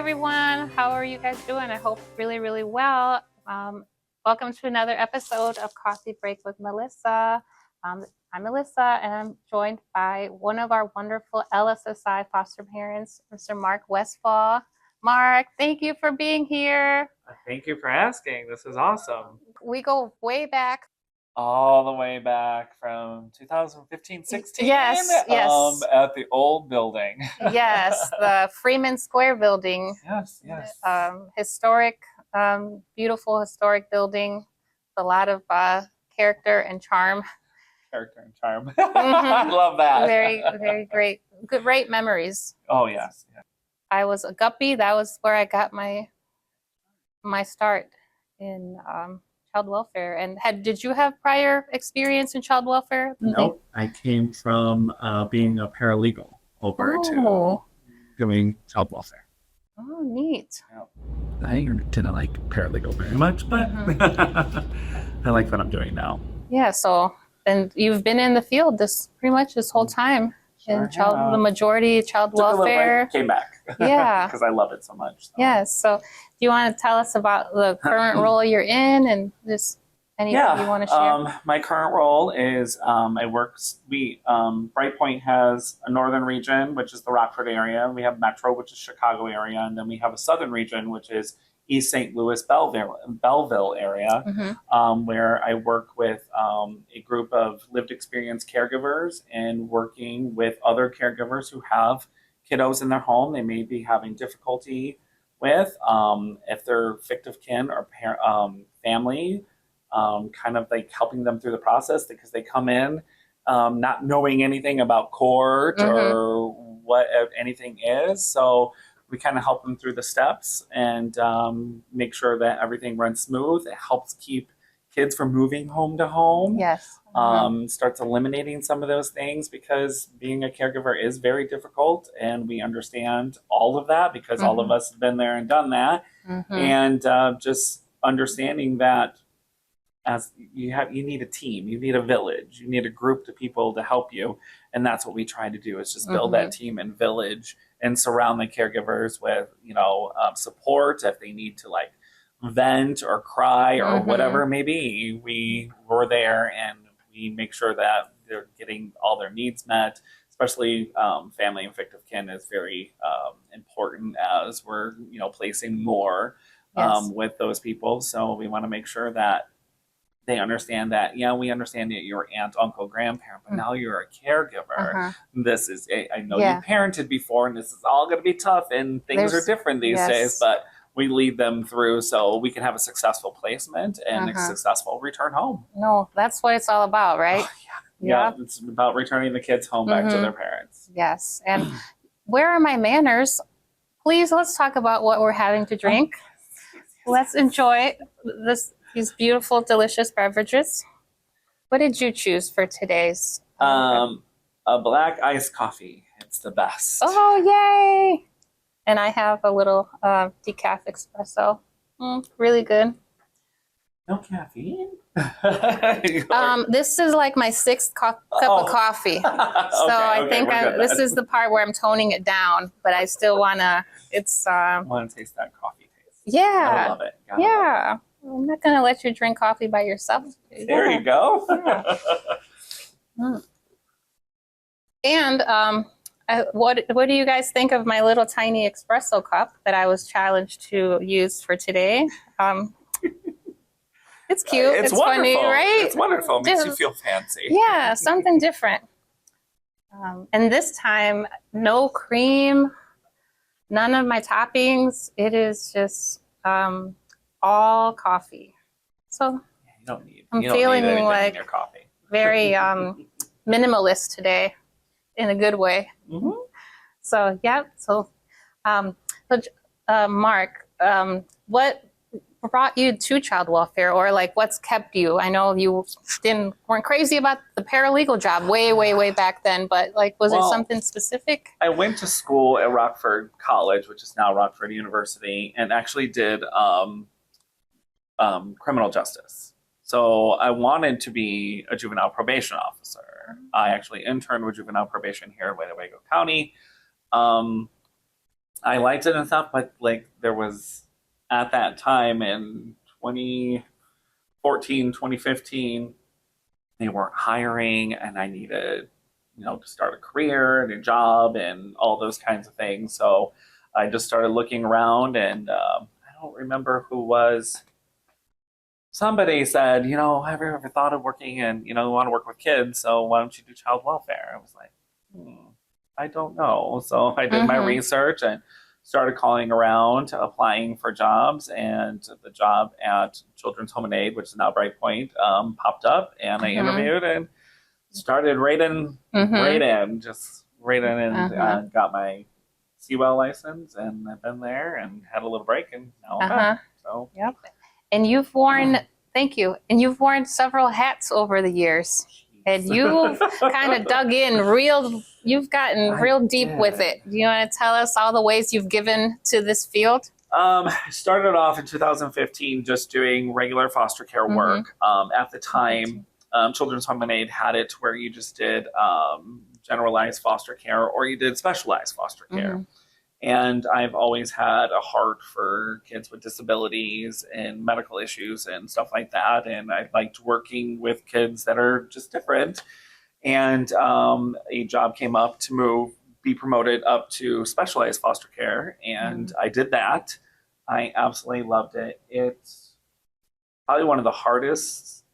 everyone. How are you guys doing? I hope really, really well. Welcome to another episode of Coffee Break with Melissa. I'm Melissa, and I'm joined by one of our wonderful LSSI foster parents, Mr. Mark Westphal. Mark, thank you for being here. Thank you for asking. This is awesome. We go way back. All the way back from 2015-16. Yes. At the old building. Yes, the Freeman Square building. Yes. Historic, beautiful historic building. A lot of character and charm. Mm-hmm. I love that. Very, very great memories. Oh, yes. Yeah. I was a guppy. That was where I got my start in child welfare. And did you have prior experience in child welfare? Nope. I came from being a paralegal over to doing child welfare. Oh, neat. I didn't like paralegal very much, but I like what I'm doing now. Yeah. So, and you've been in the field pretty much this whole time. Sure, The majority child welfare. Came back. Yeah. Because I love it so much. So. Yes. So, do you want to tell us about the current role you're in and just anything you want to share? My current role is Bright Point has a northern region, which is the Rockford area. We have Metro, which is Chicago area, and then we have a southern region, which is East St. Louis, Belleville area, where I work with a group of lived experience caregivers and working with other caregivers who have kiddos in their home they may be having difficulty with, if they're fictive kin or family, kind of like helping them through the process because they come in not knowing anything about court or what anything is. So we kind of help them through the steps and make sure that everything runs smooth. It helps keep kids from moving home to home. Yes. Starts eliminating some of those things because being a caregiver is very difficult, and we understand all of that because all of us have been there and done that. And just understanding that as you need a team, you need a village, you need a group of people to help you, and that's what we try to do is just build that team and village and surround the caregivers with support if they need to like vent or cry or whatever it may be. We're there and we make sure that they're getting all their needs met. Especially family and fictive kin is very important as we're placing more with those people. So we want to make sure that they understand that, we understand that you're aunt, uncle, grandparent, but now you're a caregiver. This is, I know you parented before, and this is all going to be tough, and things are different these days, but we lead them through so we can have a successful placement and a successful return home. No, that's what it's all about, right? Yeah, it's about returning the kids home back to their parents. Yes. And where are my manners? Please, let's talk about what we're having to drink. Let's enjoy these beautiful, delicious beverages. What did you choose for today's? A black iced coffee. It's the best. Oh, yay! And I have a little decaf espresso. Really good. No caffeine? This is like my sixth cup of coffee. So I think this is the part where I'm toning it down, but I still want to, want to taste that coffee taste. Yeah. I love it. Yeah. I'm not going to let you drink coffee by yourself. There you go. And what do you guys think of my little tiny espresso cup that I was challenged to use for today? It's cute. It's funny, right? It's wonderful. It makes you feel fancy. Yeah, something different. And this time, no cream, none of my toppings. It is just all coffee. So I'm feeling like your coffee. very minimalist today in a good way. So yeah. So Mark, what brought you to child welfare, or like what's kept you? I know you weren't crazy about the paralegal job way back then, but like was there something specific? I went to school at Rockford College, which is now Rockford University, and actually did criminal justice. So I wanted to be a juvenile probation officer. I actually interned with juvenile probation here in Winnebago County. I liked it and stuff, but like there was at that time in 2014, 2015, they weren't hiring, and I needed, to start a career and a job and all those kinds of things. So I just started looking around, and I don't remember who was. Somebody said, have you ever thought of working and, you want to work with kids, so why don't you do child welfare? I was like, I don't know. So I did my research and started calling around, applying for jobs, and the job at Children's Home and Aid, which is now Brightpoint, popped up, and I interviewed and started right in, just right in, and got my CWEL license, and I've been there and had a little break, and now I'm back. So yep. And you've worn, thank you, and you've worn several hats over the years. And you've kind of dug in you've gotten real deep with it. Do you want to tell us all the ways you've given to this field? I started off in 2015 just doing regular foster care work. At the time, Children's Home and Aid had it where you just did generalized foster care or you did specialized foster care. And I've always had a heart for kids with disabilities and medical issues and stuff like that. And I liked working with kids that are just different. And a job came up to be promoted up to specialized foster care. And I did that. I absolutely loved it. It's probably one of the hardest,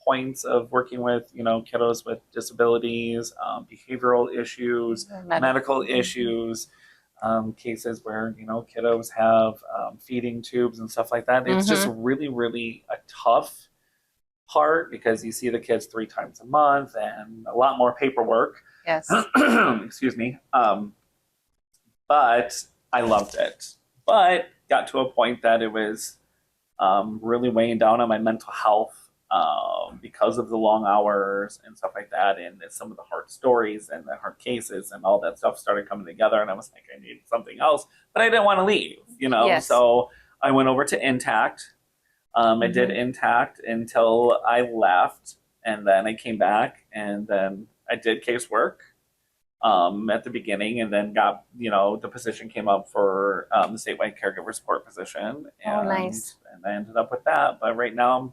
points of working with, kiddos with disabilities, behavioral issues, medical issues. Cases where kiddos have feeding tubes and stuff like that. It's just really, really a tough part because you see the kids 3 times a month and a lot more paperwork. Yes. Excuse me. But I loved it. But got to a point that it was really weighing down on my mental health because of the long hours and stuff like that, and some of the hard stories and the hard cases and all that stuff started coming together, and I was like, I need something else, but I didn't want to leave, Yes. So I went over to Intact. I did Intact until I left, and then I came back, and then I did casework at the beginning, and then got, the position came up for the statewide caregiver support position, and, nice. And I ended up with that, but right now I'm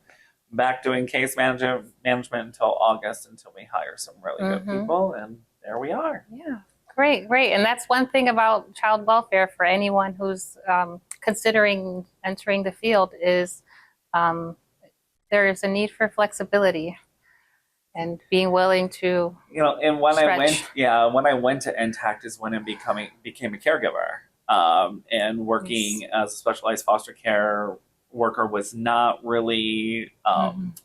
back doing case management until August until we hire some really good people, and there we are. Yeah, great. And that's one thing about child welfare for anyone who's considering entering the field is there is a need for flexibility and being willing to and when stretch. when I went to Intact is when I became a caregiver, and working as a specialized foster care worker was not really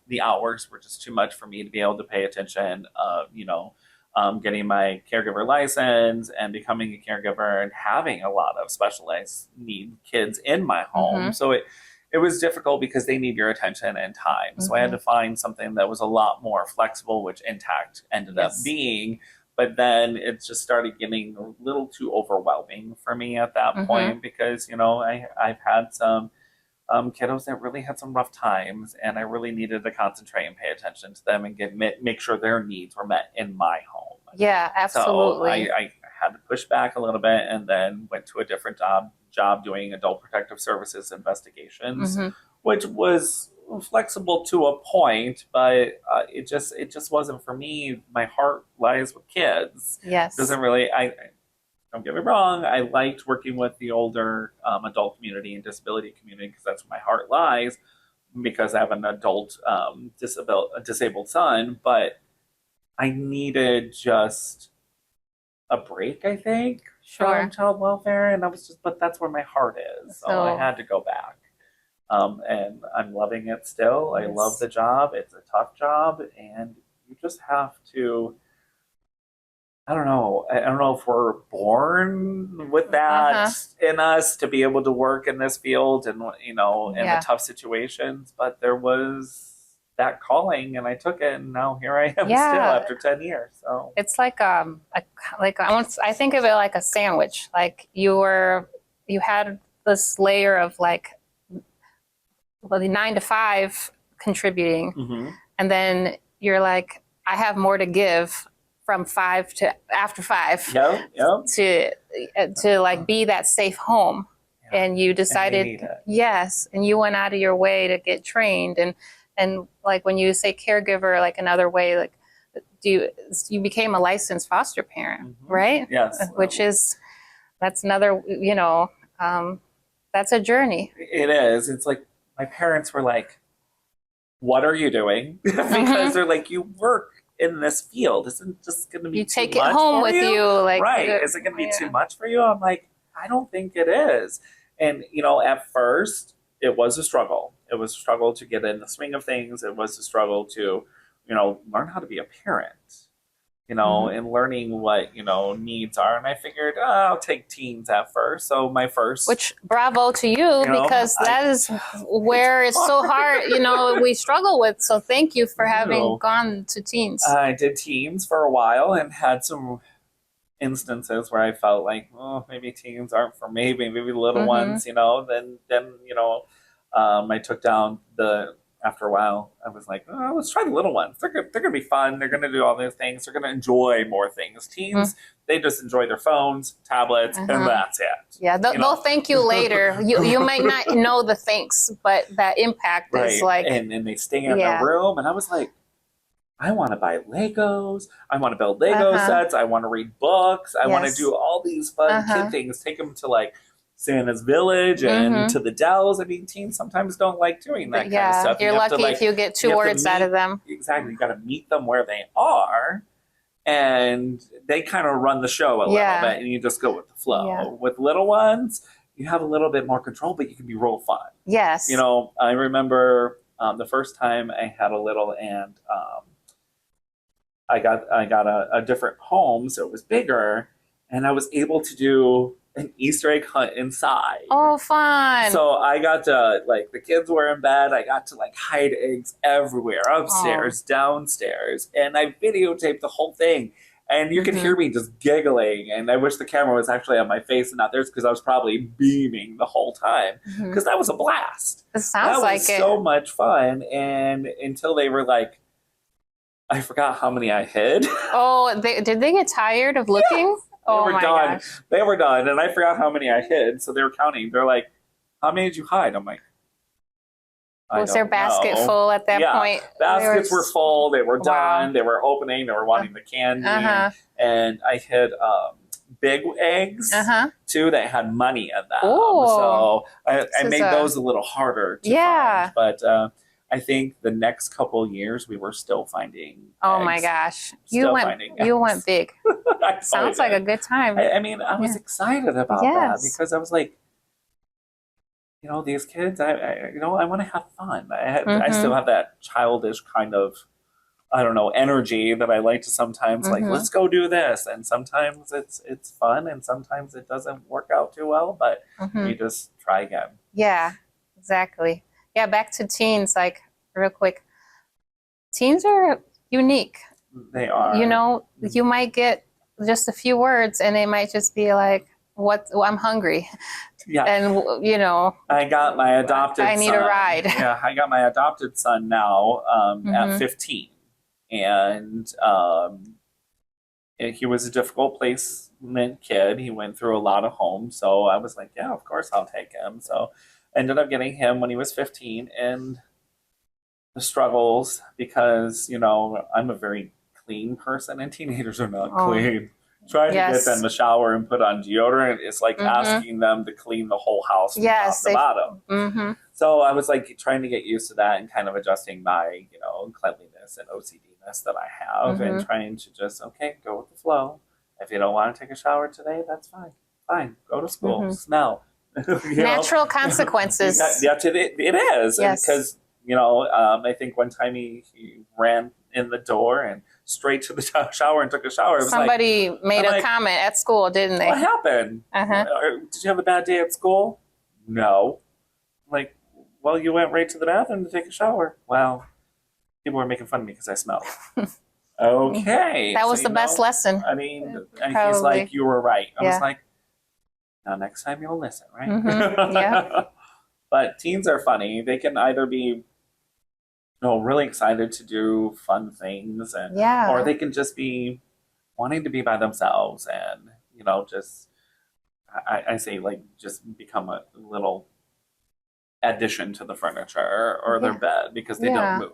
the hours were just too much for me to be able to pay attention. Getting my caregiver license and becoming a caregiver and having a lot of specialized need kids in my home, so it was difficult because they need your attention and time. So I had to find something that was a lot more flexible, which Intact ended up being. But then it just started getting a little too overwhelming for me at that point because I've had some kiddos that really had some rough times, and I really needed to concentrate and pay attention to them and make sure their needs were met in my home. Yeah, absolutely. So I had to push back a little bit, and then went to a different job doing adult protective services investigations, which was flexible to a point, but it just wasn't for me. My heart lies with kids. Yes, doesn't really. I don't get me wrong, I liked working with the older adult community and disability community because that's where my heart lies, because I have an adult disabled son, but I needed just a break, I think, from child welfare, and but that's where my heart is, so I had to go back. And I'm loving it still. I love the job. It's a tough job, and you just have to, I don't know if we're born with that in us to be able to work in this field and, in the tough situations, but there was that calling and I took it, and now here I am still after 10 years. So it's like I think of it like a sandwich. Like you had this layer of the 9 to 5 contributing, and then you're like, I have more to give from 5 to after 5 Yep. to like be that safe home. Yeah. And you decided, need it. yes, and you went out of your way to get trained. And like when you say caregiver, like another way, like you became a licensed foster parent, right? Yes. Which is, that's another, that's a journey. It is. It's like my parents were like, "What are you doing?" Because they're like, "You work in this field. Isn't just going to be You too take it much home for with you, like right? Is it going to be too much for you?" I'm like, "I don't think it is." And at first, it was a struggle. It was a struggle to get in the swing of things. It was a struggle to, learn how to be a parent. And learning what, needs are. And I figured, I'll take teens at first. So my first. Which, bravo to you, because that is where it's so hard, we struggle with. So thank you for having gone to teens. I did teens for a while and had some instances where I felt like, maybe teens aren't for me, maybe little ones, then I took down after a while, I was like, let's try the little ones. They're going to be fun. They're going to do all these things. They're going to enjoy more things. Teens, they just enjoy their phones, tablets, and that's it. Yeah, they'll thank you later. You might not know the thanks, but that impact is like... And they stay in the room, and I was like, I want to buy Legos. I want to build Lego sets. I want to read books. I want to do all these fun kid things. Take them to like Santa's Village and to the Dells. I mean, teens sometimes don't like doing that kind of stuff. You're lucky if you get 2 words out of them. Exactly. You got to meet them where they are, and they kind of run the show a little bit, and you just go with the flow. Yeah. With little ones, you have a little bit more control, but you can be real fun. Yes. I remember the first time I had a little, and I got a different home, so it was bigger, and I was able to do an Easter egg hunt inside. Oh, fun! So I got to, like, the kids were in bed. I got to like hide eggs everywhere, upstairs, downstairs, and I videotaped the whole thing. And you could hear me just giggling, and I wish the camera was actually on my face and not theirs, because I was probably beaming the whole time, because that was a blast. It sounds like it. That was so much fun, and until they were like, I forgot how many I hid. Oh, did they get tired of looking? Yes. Oh my gosh. They were done, and I forgot how many I hid, so they were counting. They're like, how many did you hide? I'm like, was their basket full at that point? Baskets were full. They were done. They were opening. They were wanting the candy. And I hid big eggs, too, that had money in them. So I made those a little harder to find. But I think the next couple years we were still finding eggs. My gosh. You went big. Sounds like a good time. I mean, I was excited about that, because I was like, these kids, I want to have fun. I still have that childish kind of, I don't know, energy that I like to sometimes like, let's go do this. And sometimes it's fun, and sometimes it doesn't work out too well, but we just try again. Yeah, exactly. Yeah, back to teens, like real quick. Teens are unique. They are. You might get just a few words, and they might just be like, I'm hungry. Yeah. And, I got my adopted son. I need a ride. Yeah, I got my adopted son now at 15. And he was a difficult placement kid. He went through a lot of homes. So I was like, yeah, of course I'll take him. So I ended up getting him when he was 15. And the struggles, because, I'm a very clean person, and teenagers are not clean. Trying to get them to shower and put on deodorant is like asking them to clean the whole house from top to bottom. So I was like trying to get used to that, and kind of adjusting my, cleanliness and OCDness that I have, and trying to just, go with the flow. If you don't want to take a shower today, that's fine. Fine, go to school, smell. Natural consequences. It is. Because, I think one time he ran in the door and straight to the shower and took a shower. Somebody made a comment at school, didn't they? What happened? Did you have a bad day at school? No. Like, well, you went right to the bathroom to take a shower. Well, people were making fun of me because I smelled. Okay. That was the best lesson. I mean, he's like, you were right. I was like, now next time you'll listen, right? Yeah. But teens are funny. They can either be really excited to do fun things, or they can just be wanting to be by themselves and, just, I say like just become a little addition to the furniture or their bed because they don't move.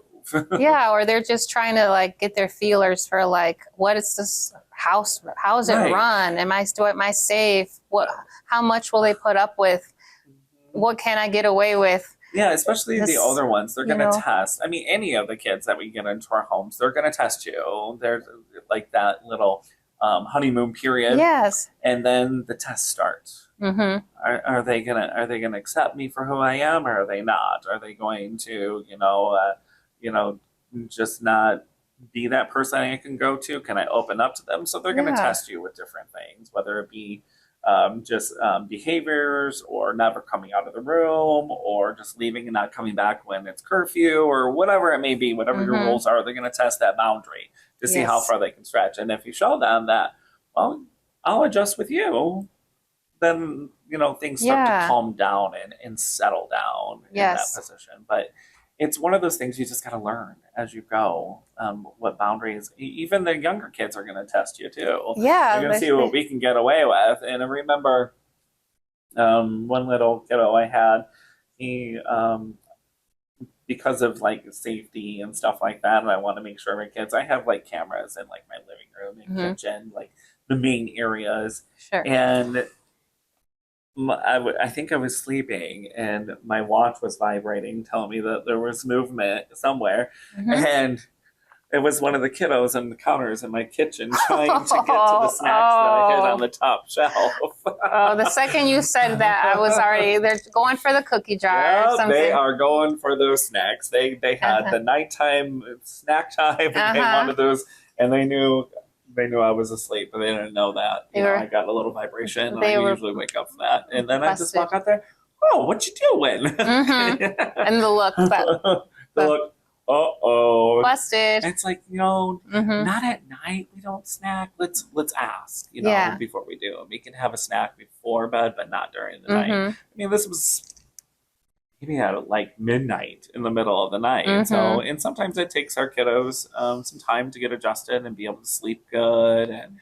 Yeah, or they're just trying to like get their feelers for like, what is this house? How is it run? Am I safe? How much will they put up with? What can I get away with? Yeah, especially the older ones. They're going to test. I mean, any of the kids that we get into our homes, they're going to test you. There's like that little honeymoon period. Yes. And then the test starts. Mm-hmm. Are they gonna accept me for who I am, or are they not? Are they going to just not be that person I can go to? Can I open up to them? So they're going to test you with different things, whether it be just behaviors, or never coming out of the room, or just leaving and not coming back when it's curfew, or whatever it may be. Whatever your rules are, they're going to test that boundary to see how far they can stretch. And if you show them that, well, I'll adjust with you, then things start to calm down and settle down in that position. But it's one of those things you just got to learn as you go, what boundaries. Even the younger kids are going to test you too. Yeah, they're going to see what we can get away with. And I remember one little kiddo I had, he because of like safety and stuff like that, and I want to make sure my kids, I have like cameras in like my living room and kitchen, like the main areas. Sure. And I think I was sleeping and my watch was vibrating, telling me that there was movement somewhere. And it was one of the kiddos on the counters in my kitchen trying to get to the snacks that I had on the top shelf. The second you said that, I was already, they're going for the cookie jar or something. They are going for those snacks. They had the nighttime snack time and they wanted those, and they knew I was asleep, but they didn't know that. I got a little vibration. I usually wake up for that. And then I just walk out there, oh, what you doing? And the look. The look, uh-oh. Busted. It's like, not at night. We don't snack. Let's ask, before we do. We can have a snack before bed, but not during the night. I mean, this was maybe at like midnight in the middle of the night. So, and sometimes it takes our kiddos some time to get adjusted and be able to sleep good and,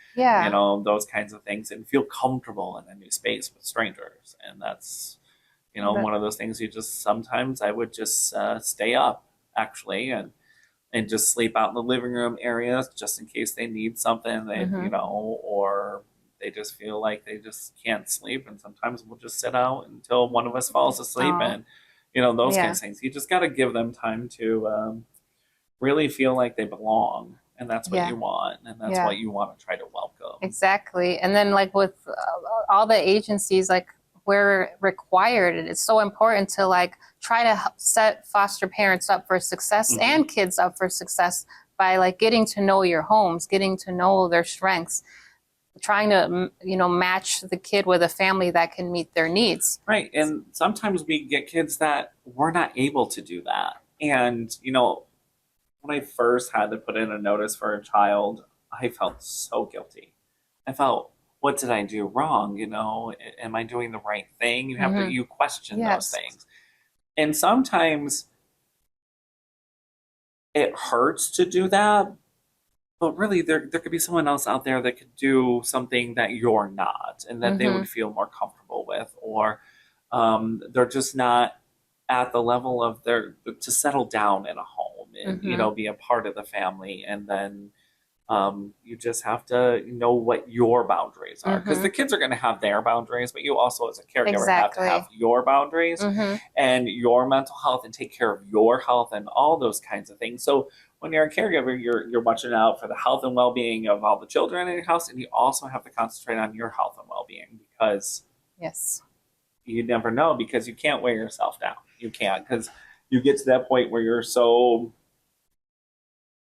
those kinds of things, and feel comfortable in a new space with strangers. And that's, one of those things sometimes I would just stay up actually and just sleep out in the living room areas just in case they need something, or they just feel like they just can't sleep. And sometimes we'll just sit out until one of us falls asleep and, those kinds of things. You just got to give them time to really feel like they belong. And that's what you want. And that's what you want to try to welcome. Exactly. And then like with all the agencies, like we're required, and it's so important to like try to set foster parents up for success and kids up for success by like getting to know your homes, getting to know their strengths, trying to, match the kid with a family that can meet their needs. Right. And sometimes we get kids that we're not able to do that. And, when I first had to put in a notice for a child, I felt so guilty. I felt, what did I do wrong? Am I doing the right thing? You question those things. And sometimes it hurts to do that, but really there could be someone else out there that could do something that you're not, and that they would feel more comfortable with, or they're just not at the level of to settle down in a home and, be a part of the family. And then you just have to know what your boundaries are, because the kids are going to have their boundaries, but you also as a caregiver have to have your boundaries and your mental health, and take care of your health and all those kinds of things. So when you're a caregiver, you're watching out for the health and well-being of all the children in your house, and you also have to concentrate on your health and well-being, because you never know, because you can't weigh yourself down. You can't, because you get to that point where you're so,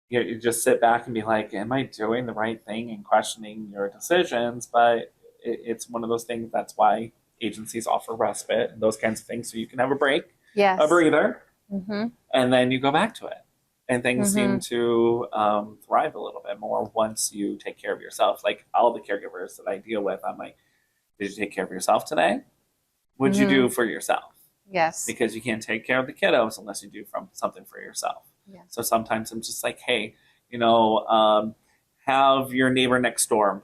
you just sit back and be like, am I doing the right thing, and questioning your decisions. But it's one of those things. That's why agencies offer respite and those kinds of things, so you can have a break, a breather, and then you go back to it. And things seem to thrive a little bit more once you take care of yourself. Like all the caregivers that I deal with, I'm like, did you take care of yourself today? What'd you do for yourself? Yes. Because you can't take care of the kiddos unless you do something for yourself. So sometimes I'm just like, hey, have your neighbor next door,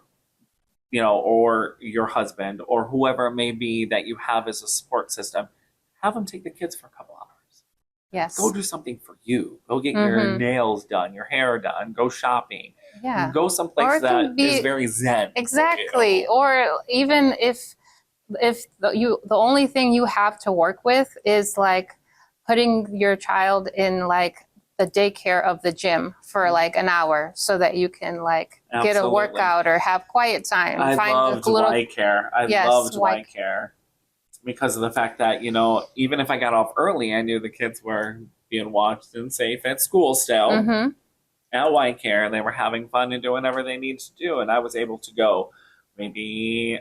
you know, or your husband or whoever it may be that you have as a support system, have them take the kids for a couple hours. Yes. Go do something for you. Go get your nails done, your hair done, go shopping. Yeah. Go someplace that is very zen. Exactly. Or even if the only thing you have to work with is like putting your child in like the daycare of the gym for like an hour so that you can like get a workout or have quiet time. I loved Y Care. I loved Y Care because of the fact that, you know, even if I got off early, I knew the kids were being watched and safe at school still. At Y Care, they were having fun and doing whatever they need to do, and I was able to go maybe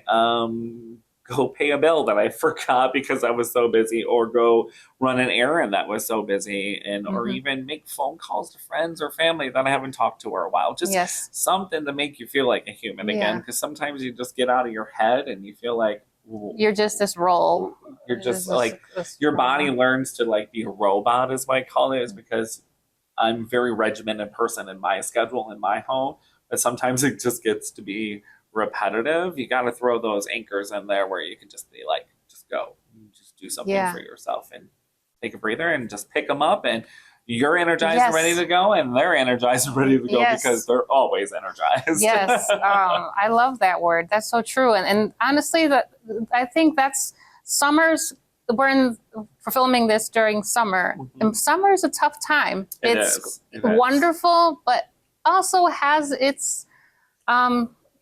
go pay a bill that I forgot because I was so busy, or go run an errand that was so busy, and or even make phone calls to friends or family that I haven't talked to for a while. Just something to make you feel like a human again, because sometimes you just get out of your head and you feel like you're just this role. You're just like your body learns to like be a robot, is what I call it, is because I'm a very regimented person in my schedule in my home, but sometimes it just gets to be repetitive. You got to throw those anchors in there where you can just be like, just go, just do something for yourself and take a breather and just pick them up, and you're energized and ready to go, and they're energized and ready to go because they're always energized. I love that word. That's so true. And honestly, I think that's summers. We're filming this during summer, and summer is a tough time. It's wonderful, but also has its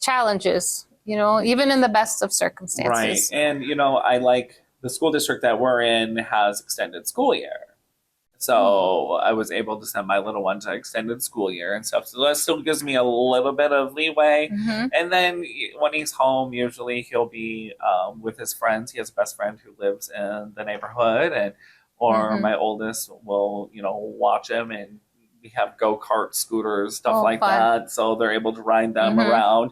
challenges, you know, even in the best of circumstances. Right. And, you know, I like the school district that we're in has extended school year. So I was able to send my little one to extended school year and stuff. So that still gives me a little bit of leeway. And then when he's home, usually he'll be with his friends. He has a best friend who lives in the neighborhood, and or my oldest will, you know, watch him, and we have go-kart scooters, stuff like that. So they're able to ride them around.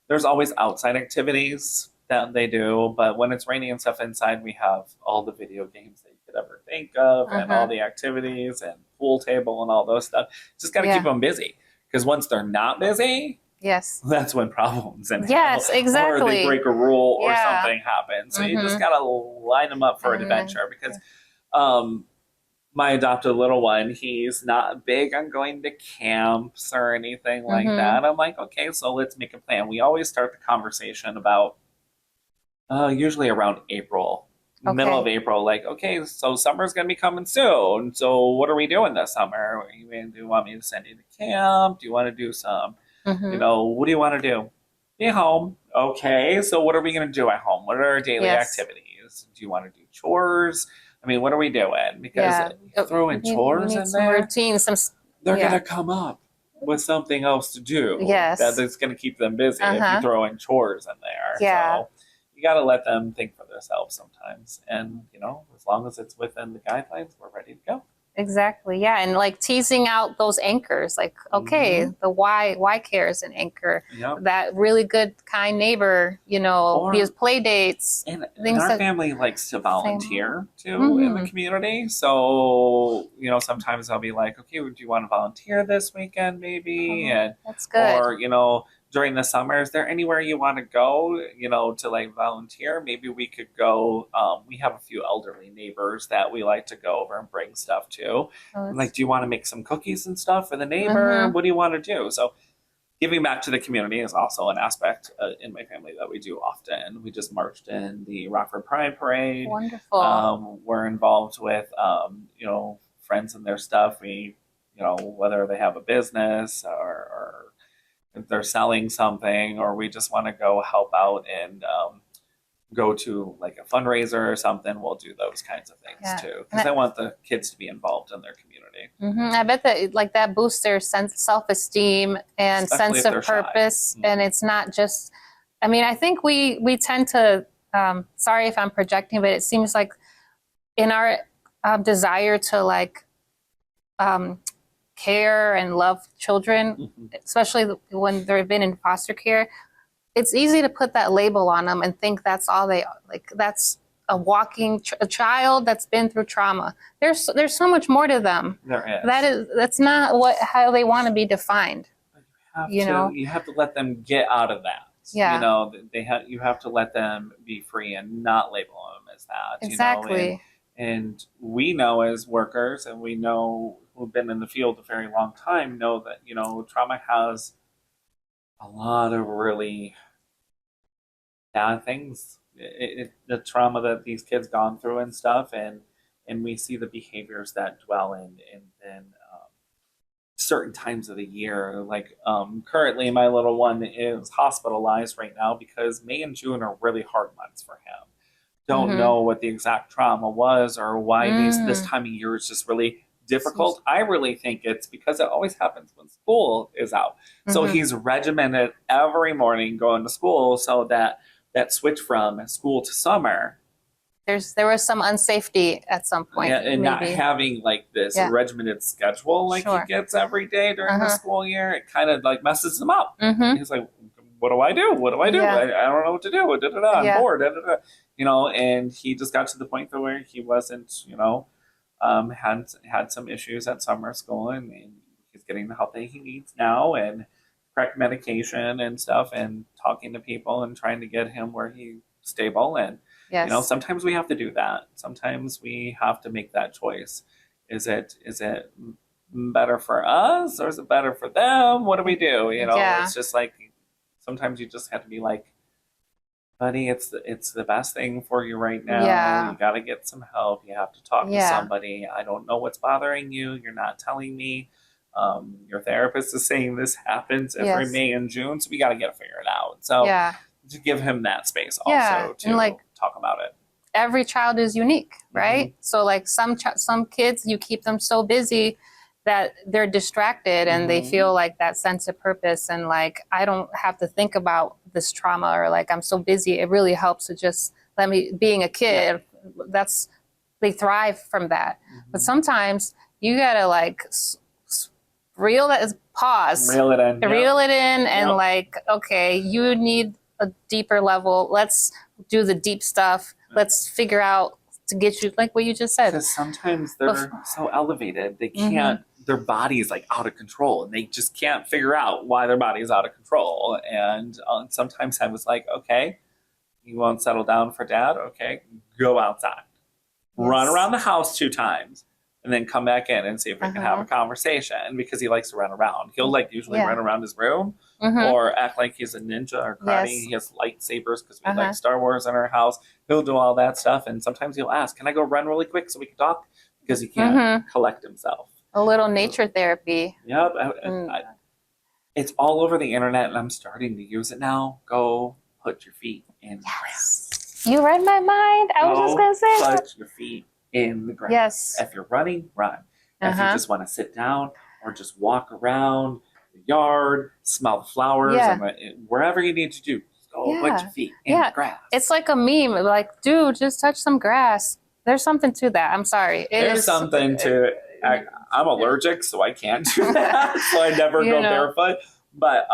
There's always outside activities that they do, but when it's raining and stuff inside, we have all the video games that you could ever think of, and all the activities and pool table and all those stuff. Just got to keep them busy, because once they're not busy, that's when problems and or they break a rule or something happens. So you just got to line them up for an adventure, because my adopted little one, he's not big on going to camps or anything like that. I'm like, okay, so let's make a plan. We always start the conversation about usually around April, middle of April, like, okay, so summer's going to be coming soon. So what are we doing this summer? Do you want me to send you to camp? Do you want to do some, you know, what do you want to do? Be home. Okay, so what are we going to do at home? What are our daily activities? Do you want to do chores? I mean, what are we doing? Because throwing chores in there, routines, they're going to come up with something else to do. That's going to keep them busy if you throw in chores in there. So you got to let them think for themselves sometimes. And, you know, as long as it's within the guidelines, we're ready to go. Exactly. Yeah. And like teasing out those anchors, like, okay, the Y Care is an anchor. That really good, kind neighbor, you know, his play dates. And our family likes to volunteer too in the community. So, you know, sometimes I'll be like, okay, do you want to volunteer this weekend maybe? And that's good. Or, you know, during the summer, is there anywhere you want to go, you know, to like volunteer? Maybe we could go. We have a few elderly neighbors that we like to go over and bring stuff to. Like, do you want to make some cookies and stuff for the neighbor? What do you want to do? So giving back to the community is also an aspect in my family that we do often. We just marched in the Rockford Pride Parade. Wonderful. We're involved with, you know, friends and their stuff. We, you know, whether they have a business or if they're selling something, or we just want to go help out and go to like a fundraiser or something, we'll do those kinds of things too, because I want the kids to be involved in their community. I bet that like that boosts their self-esteem and especially sense of purpose. And it's not just, I mean, I think we tend to, sorry if I'm projecting, but it seems like in our desire to like care and love children, especially when they've been in foster care, it's easy to put that label on them and think that's all they are. Like that's a walking a child that's been through trauma. There's so much more to them. There is. That's not how they want to be defined. You you know? You have to let them get out of that. Yeah. You know, you have to let them be free and not label them as that. Exactly. You know? And we know as workers, and we know who've been in the field a very long time, know that, you know, trauma has a lot of really bad things. The trauma that these kids gone through and stuff, and we see the behaviors that dwell in certain times of the year. Like currently, my little one is hospitalized right now because May and June are really hard months for him. Don't know what the exact trauma was or why this time of year is just really difficult. I really think it's because it always happens when school is out. So he's regimented every morning going to school, so that switch from school to summer. There was some unsafety at some point. Yeah, and maybe. not having like this regimented schedule like he gets every day during the school year, it kind of like messes him up. He's like, what do I do? What do I do? I don't know what to do. I'm bored. You know, and he just got to the point where he wasn't, you know, had some issues at summer school, and he's getting the help that he needs now, and correct medication and stuff, and talking to people and trying to get him where he's stable. And you know, sometimes we have to do that. Sometimes we have to make that choice. Is it better for us, or is it better for them? What do we do? You know, it's just like sometimes you just have to be like, buddy, it's the best thing for you right now. You got to get some help. You have to talk to somebody. I don't know what's bothering you. You're not telling me. Your therapist is saying this happens every May and June, so we got to get it figured out. So to give him that space also to like, talk about it. Every child is unique, right? So like some kids, you keep them so busy that they're distracted and they feel like that sense of purpose, and like, I don't have to think about this trauma, or like, I'm so busy. It really helps to just let me, being a kid, they thrive from that. But sometimes you gotta like reel it in and like, okay, you need a deeper level. Let's do the deep stuff. Let's figure out to get you, like what you just said. Because sometimes they're so elevated, they can't, their body is like out of control, and they just can't figure out why their body is out of control. And sometimes I was like, okay, you won't settle down for dad? Okay, go outside. Run around the house 2 times, and then come back in and see if we can have a conversation, because he likes to run around. He'll like usually run around his room or act like he's a ninja or karate. He has lightsabers because we like Star Wars in our house. He'll do all that stuff, and sometimes he'll ask, can I go run really quick so we can talk? Because he can't collect himself. A little nature therapy. Yep. It's all over the internet, and I'm starting to use it now. Go put your feet in the grass. You read my mind. I was just going to say put your feet in the grass. Yes. If you're running, run. If you just want to sit down or just walk around the yard, smell the flowers, and wherever you need to do, go put your feet in the grass. It's like a meme. Like, dude, just touch some grass. There's something to that. I'm sorry. There's something to it. I'm allergic, so I can't do that. So I never go barefoot. But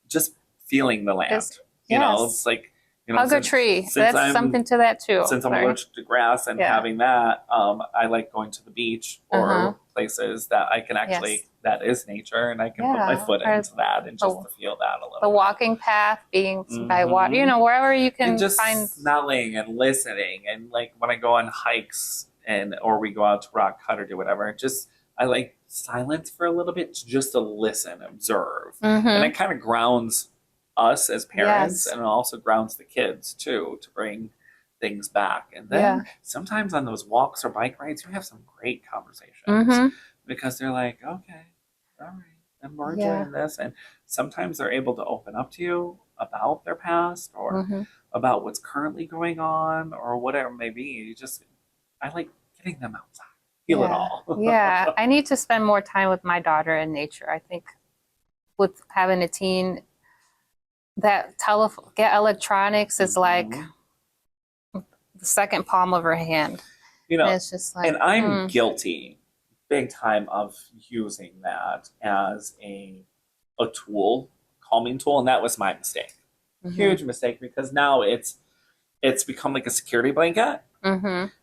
just feeling the land. You know, it's like, you know, hug a tree. That's something to that too. Since I'm allergic to grass and having that, I like going to the beach or places that I can actually, that is nature, and I can put my foot into that and just to feel that a little. The walking path, being by water, you know, wherever you can and just find. Smelling and listening, and like when I go on hikes or we go out to rock cut or do whatever, I like silence for a little bit just to listen, observe, and it kind of grounds us as parents, and it also grounds the kids too, to bring things back. And then sometimes on those walks or bike rides, you have some great conversations because they're like, okay, all right, and we're doing this, and sometimes they're able to open up to you about their past or about what's currently going on or whatever it may be. I like getting them outside, feel it all. I need to spend more time with my daughter in nature. I think with having a teen, that get electronics is like the second palm of her hand. You know, and it's just like, and I'm guilty big time of using that as a tool, calming tool, and that was my mistake. Huge mistake, because now it's become like a security blanket.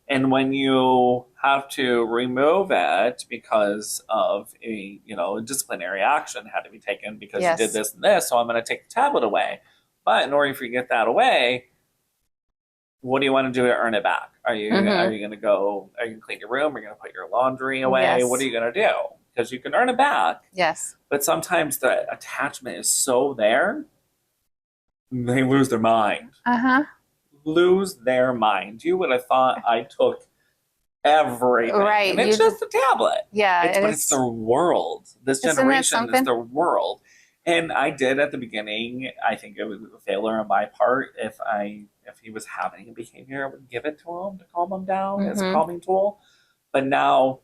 And when you have to remove it because of a disciplinary action had to be taken because you did this and this, so I'm going to take the tablet away. But in order for you to get that away, what do you want to do to earn it back? Are you going to go? Are you going to clean your room? Are you going to put your laundry away? Yes. What are you going to do? Because you can earn it back. Yes. But sometimes the attachment is so there, they lose their mind. Lose their mind. You would have thought I took everything. Right. And it's just a tablet. Yeah. But it's their world. This generation is their world. And I did at the beginning, I think it was a failure on my part. If he was having a behavior, I would give it to him to calm him down as a calming tool. But now,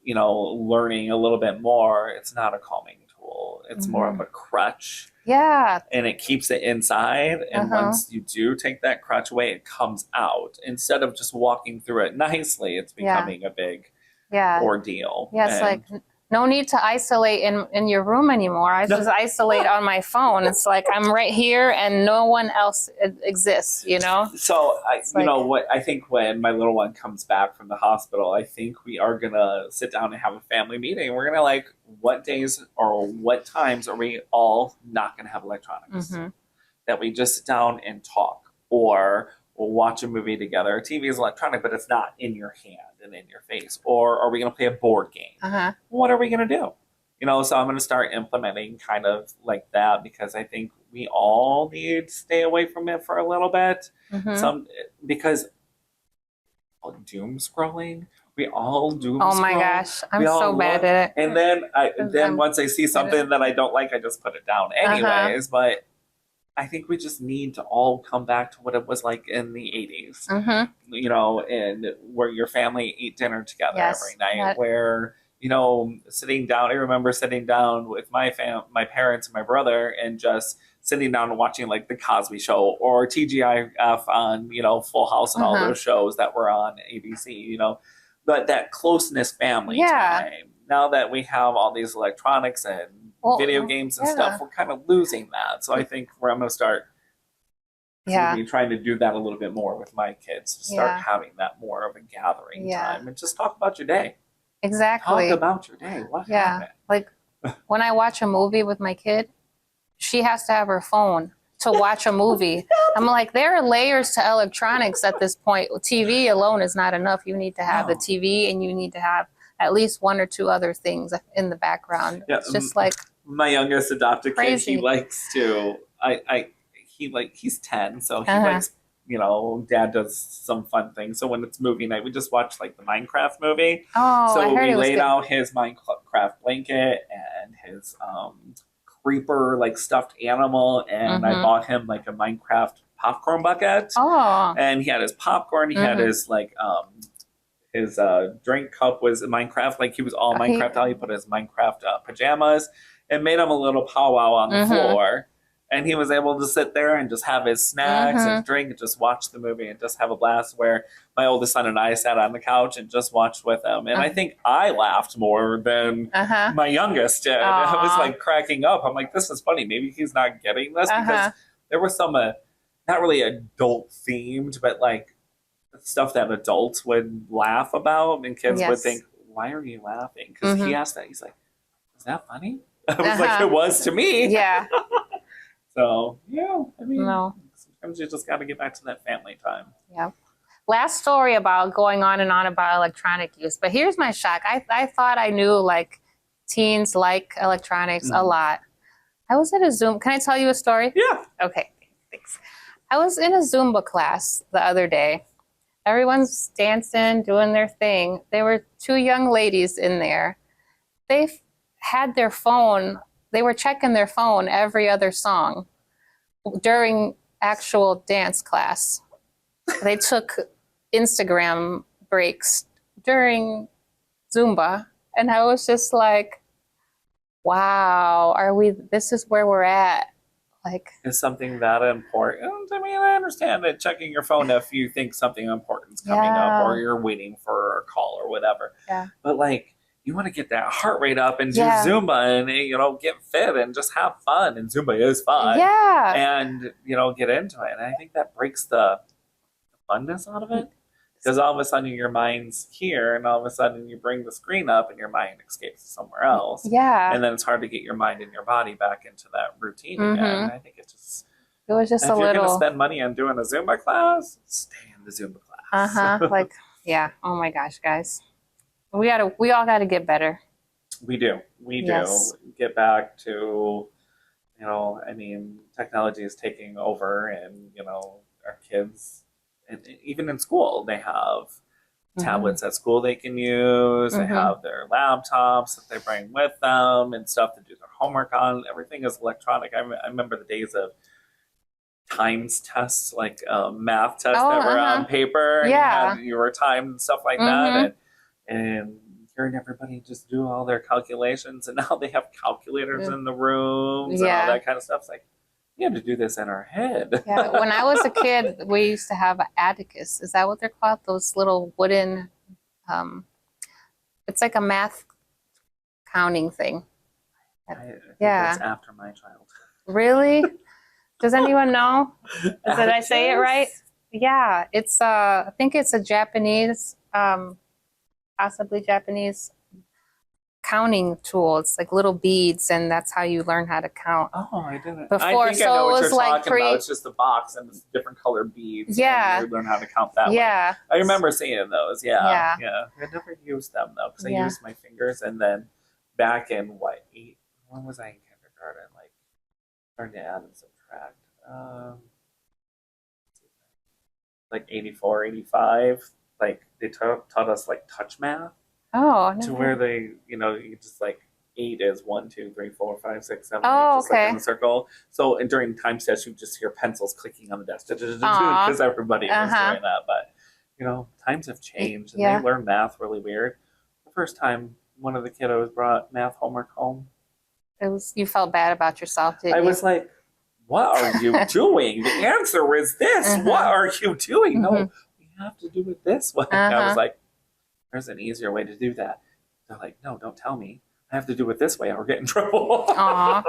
learning a little bit more, it's not a calming tool. It's more of a crutch. Yeah. And it keeps it inside. And once you do take that crutch away, it comes out. Instead of just walking through it nicely, it's becoming a big ordeal. Yeah, it's like no need to isolate in your room anymore. I just isolate on my phone. It's like I'm right here and no one else exists, So I think when my little one comes back from the hospital, I think we are gonna sit down and have a family meeting. We're gonna what days or what times are we all not gonna have electronics? That we just sit down and talk, or we'll watch a movie together. TV is electronic, but it's not in your hand and in your face. Or are we going to play a board game? What are we going to do? So I'm going to start implementing kind of like that because I think we all need to stay away from it for a little bit. Because doom scrolling, we all doom scroll. Oh my gosh, I'm so bad at it. And then once I see something that I don't like, I just put it down anyways. But I think we just need to all come back to what it was like in the 80s, and where your family eat dinner together every night, where, sitting down, I remember sitting down with my parents and my brother and just sitting down and watching like the Cosby Show or TGIF on, Full House and all those shows that were on ABC, but that closeness family time. Now that we have all these electronics and video games and stuff, we're kind of losing that. So I think I'm going to start trying to do that a little bit more with my kids. To start having that more of a gathering time and just talk about your day. Exactly. Talk about your day. What happened? Like when I watch a movie with my kid, she has to have her phone to watch a movie. I'm like, there are layers to electronics at this point. TV alone is not enough. You need to have the TV and you need to have at least one or two other things in the background. It's just like my youngest adopted kid, he likes to he's 10, so he likes, dad does some fun things. So when it's movie night, we just watch like the Minecraft movie. So we laid out his Minecraft blanket and his creeper like stuffed animal, and I bought him like a Minecraft popcorn bucket. And he had his popcorn, he had his his drink cup was Minecraft, like he was all Minecraft. How he put his Minecraft pajamas and made him a little powwow on the floor. And he was able to sit there and just have his snacks and drink and just watch the movie and just have a blast, where my oldest son and I sat on the couch and just watched with him. And I think I laughed more than my youngest did. I was like cracking up. I'm like, this is funny. Maybe he's not getting this because there was some not really adult themed, but like stuff that adults would laugh about, and kids would think, why are you laughing? Because he asked that. He's like, is that funny? I was like, it was to me. Yeah. So, I mean, sometimes you just got to get back to that family time. Yeah. Last story about going on and on about electronic use. But here's my shock. I thought I knew like teens like electronics a lot. I was at a Zoom. Can I tell you a story? Yeah. Okay. Thanks. I was in a Zumba class the other day. Everyone's dancing, doing their thing. There were two young ladies in there. They had their phone. They were checking their phone every other song during actual dance class. They took Instagram breaks during Zumba. And I was just like, wow, this is where we're at. Like, is something that important? I mean, I understand that checking your phone if you think something important is coming up or you're waiting for a call or whatever. Yeah. But like, you want to get that heart rate up and do Zumba and, get fit and just have fun. And Zumba is fun. Yeah. And, get into it. And I think that breaks the funness out of it. Because all of a sudden your mind's here, and all of a sudden you bring the screen up and your mind escapes somewhere else. Yeah. And then it's hard to get your mind and your body back into that routine again. And I think it was just if a you're little. going to spend money on doing a Zumba class, stay in the Zumba class. Like, yeah. Oh my gosh, guys. We all gotta get better. We do. Yes. Get back to, I mean, technology is taking over, and, our kids, and even in school, they have tablets at school they can use. They have their laptops that they bring with them and stuff to do their homework on. Everything is electronic. I remember the days of times tests, like math tests that were on paper. And you were timed and stuff like that. And hearing everybody just do all their calculations, and now they have calculators in the rooms and all that kind of stuff. It's like, we had to do this in our head. When I was a kid, we used to have an abacus. Is that what they're called? Those little wooden, it's like a math counting thing. I think that's after my child. Really? Does anyone know? Did I say it right? Yeah, it's I think it's a Japanese, possibly Japanese counting tool. It's like little beads, and that's how you learn how to count. Oh, I didn't. Before, I think I know what you're like talking about. It's just a box and it's different colored beads. Yeah. And you learn how to count that way. I remember seeing those. Yeah. I never used them though, because I used my fingers, and then back in when was I in kindergarten? Like, learned to add and subtract. Like 84, 85. Like, they taught us like touch math. Oh, no. To where they, you just like 8 is 1, 2, 3, 4, 5, 6, 7, 8, just like in a circle. So, and during time tests, you just hear pencils clicking on the desk because everybody was doing that. But, times have changed, and they learn math really weird. The first time one of the kiddos brought math homework home, you felt bad about yourself, didn't you? I was like, what are you doing? The answer is this. What are you doing? No, we have to do it this way. I was like, there's an easier way to do that. They're like, no, don't tell me. I have to do it this way or get in trouble. Like,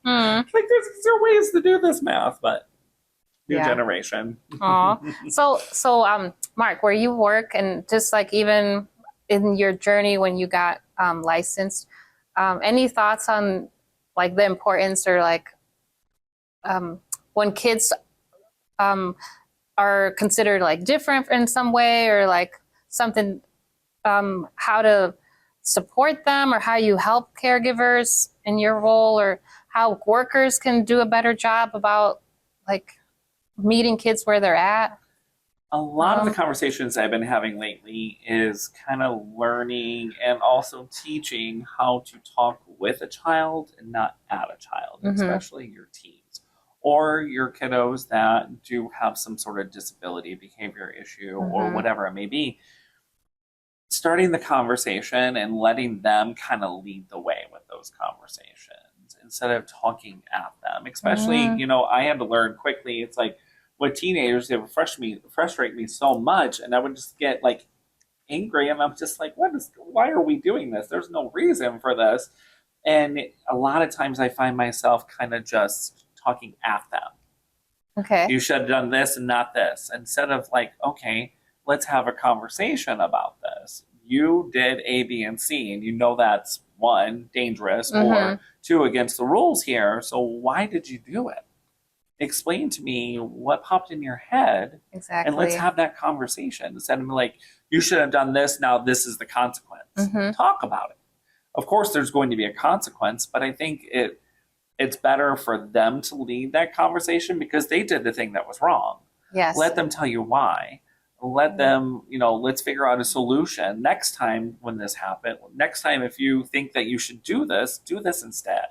there are ways to do this math, but new generation. So, Mark, where you work, and just like even in your journey when you got licensed, any thoughts on like the importance, or like when kids are considered like different in some way, or like something, how to support them, or how you help caregivers in your role, or how workers can do a better job about like meeting kids where they're at? A lot of the conversations I've been having lately is kind of learning and also teaching how to talk with a child and not at a child, especially your teens or your kiddos that do have some sort of disability, behavior issue, or whatever it may be. Starting the conversation and letting them kind of lead the way with those conversations instead of talking at them. Especially, I had to learn quickly. It's like with teenagers, they would frustrate me so much, and I would just get like angry, and I'm just like, why are we doing this? There's no reason for this. And a lot of times I find myself kind of just talking at them. Okay. You should have done this and not this. Instead of like, okay, let's have a conversation about this. You did A, B, and C, and that's 1, dangerous, or 2, against the rules here. So why did you do it? Explain to me what popped in your head. Exactly. And let's have that conversation. Instead of like, you should have done this, now this is the consequence. Talk about it. Of course, there's going to be a consequence, but I think it's better for them to lead that conversation because they did the thing that was wrong. Yes. Let them tell you why. Let them, let's figure out a solution next time when this happens. Next time, if you think that you should do this instead.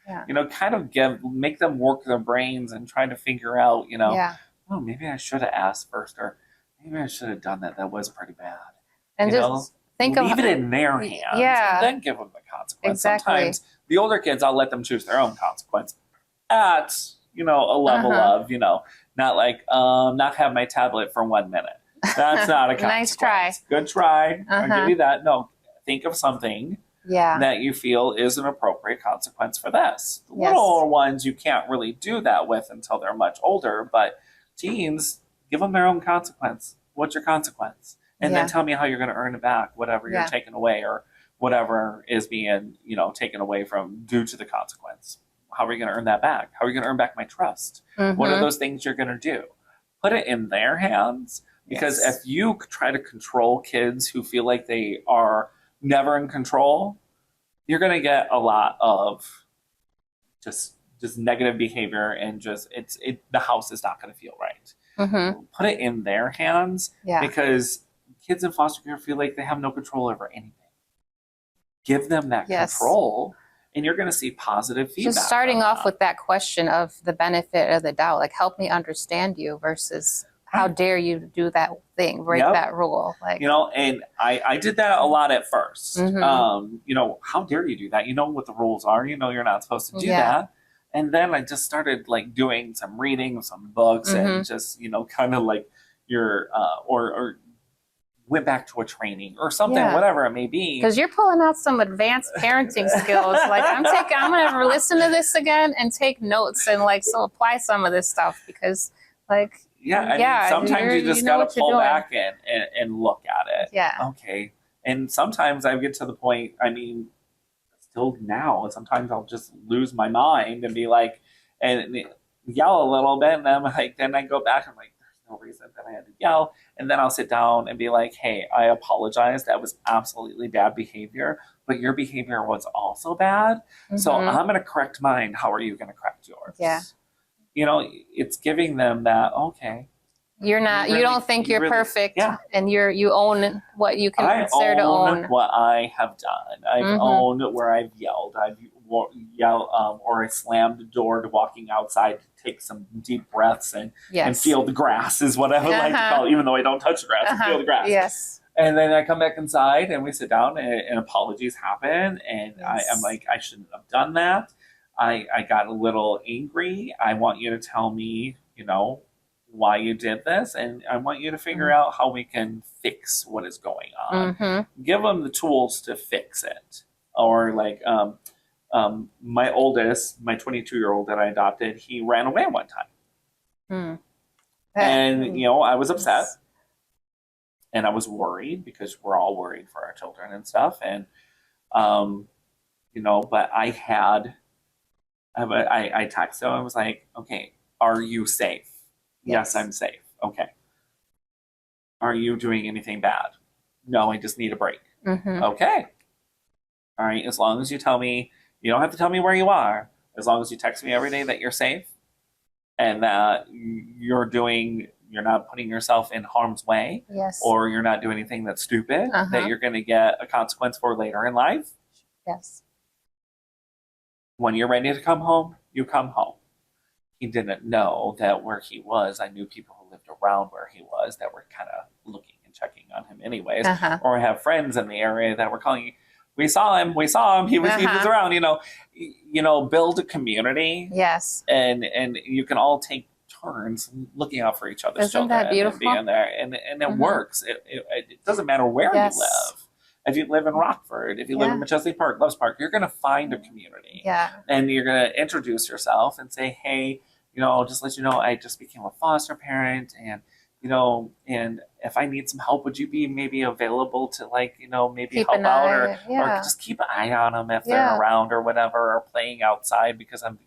Yeah. Kind of make them work their brains and try to figure out, oh, maybe I should have asked first, or maybe I should have done that. That was pretty bad. And leave it in their hands. Yeah. And then give them the consequence. Exactly. Sometimes the older kids, I'll let them choose their own consequence at, a level of, not like, not have my tablet for 1 minute. That's not a consequence. Nice try. Good try. I'll give you that. No, think of something that you feel is an appropriate consequence for this. The little ones, you can't really do that with until they're much older, but teens, give them their own consequence. What's your consequence? and then tell me how you're going to earn it back, whatever you're taking away or whatever is being, taken away from due to the consequence. How are you going to earn that back? How are you going to earn back my trust? What are those things you're going to do? Put it in their hands, because if you try to control kids who feel like they are never in control, you're going to get a lot of just negative behavior, and the house is not going to feel right. Put it in their hands, because kids in foster care feel like they have no control over anything. Give them that control, and you're going to see positive feedback. Just starting off with that question of the benefit of the doubt, like, help me understand you versus how dare you do that thing, break that rule. Like, and I did that a lot at first. How dare you do that? You know what the rules are. You're not supposed to do that. And then I just started like doing some reading, some books, and just, kind of like or went back to a training or something, whatever it may be. Because you're pulling out some advanced parenting skills. Like, I'm going to listen to this again and take notes and apply some of this stuff, because sometimes you just got to pull back and look at it. Yeah. Okay. And sometimes I get to the point, still now, sometimes I'll just lose my mind and be like, and yell a little bit. And then I go back and I'm like, no reason that I had to yell. And then I'll sit down and be like, hey, I apologize. That was absolutely bad behavior, but your behavior was also bad. So I'm going to correct mine. How are you going to correct yours? Yeah. It's giving them that, okay. You're not, you don't think you're perfect, and you own what you can consider to own. What I have done. I've owned where I've yelled. I've yelled, or I slammed the door to walking outside to take some deep breaths and feel the grass is what I would like to call it, even though I don't touch the grass, I feel the grass. Yes. And then I come back inside and we sit down and apologies happen. And I'm like, I shouldn't have done that. I got a little angry. I want you to tell me, why you did this, and I want you to figure out how we can fix what is going on. Give them the tools to fix it. Or like my oldest, my 22-year-old that I adopted, he ran away one time. And, I was upset. And I was worried, because we're all worried for our children and stuff. And, but I texted him. I was like, okay, are you safe? Yes, I'm safe. Okay. Are you doing anything bad? No, I just need a break. Okay. All right. As long as you tell me, you don't have to tell me where you are. As long as you text me every day that you're safe and that you're not putting yourself in harm's way, or you're not doing anything that's stupid that you're going to get a consequence for later in life. Yes. When you're ready to come home, you come home. He didn't know that where he was, I knew people who lived around where he was that were kind of looking and checking on him anyways. Or I have friends in the area that were calling, we saw him, he was around, build a community. Yes. And you can all take turns looking out for each other's children. Isn't that beautiful? And being there. And it works. It doesn't matter where you live. If you live in Rockford, if you live in Majestic Park, Loves Park, you're going to find a community. Yeah. And you're going to introduce yourself and say, hey, just let you know, I just became a foster parent, and, and if I need some help, would you be maybe available to maybe keep help out or just keep an eye on them if they're around or whatever, or playing outside, because I'm,